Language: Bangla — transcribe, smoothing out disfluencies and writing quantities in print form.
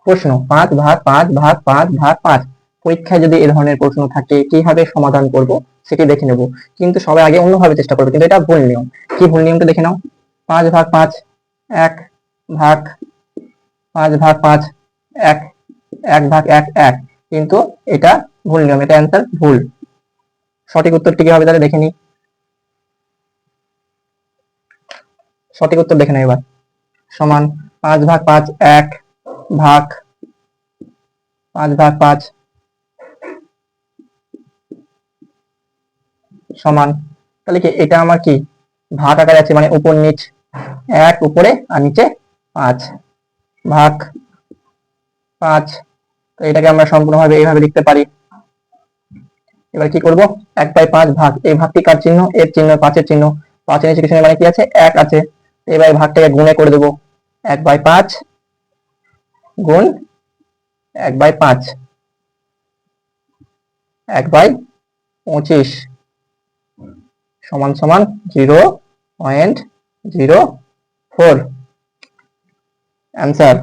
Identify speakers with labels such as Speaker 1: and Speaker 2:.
Speaker 1: প্রশ্ন 5 ভাগ 5 ভাগ 5 ভাগ 5। পরীক্ষায় যদি এই ধরনের প্রশ্ন থাকে কিভাবে সমাধান করব সেটি দেখে নেব, কিন্তু সবাই আগে অন্যভাবে চেষ্টা করবে, কিন্তু এটা ভুল নিয়ম। কি ভুল নিয়মটা দেখে নাও। 5 ভাগ 5 1 ভাগ 5 ভাগ 5 1 1 ভাগ 1 1, কিন্তু এটা ভুল নিয়ম, এটা অ্যান্সার ভুল। সঠিক উত্তরটি কি হবে তাহলে দেখে নিই। সঠিক উত্তর দেখে নাও এবার। সমান 5 ভাগ 5 1 ভাগ 5 ভাগ 5 সমান, তাহলে কি এটা আমার কি ভাগ আকারে আছে, মানে উপর নিচ 1 উপরে আর নিচে 5 ভাগ 5। তো এটাকে আমরা সম্পূর্ণভাবে এইভাবে লিখতে পারি। এবার কি করব, 1/5 ভাগ, এই ভাগটি কার চিহ্ন, এর চিহ্ন, 5-এর চিহ্ন, 5-এর নিচে কিছু নেই মানে কি আছে 1 আছে। এবার এই ভাগটাকে গুণে করে দেব, 1/5 গুণ 1/5 1/25 সমান সমান 0.04 অ্যান্সার।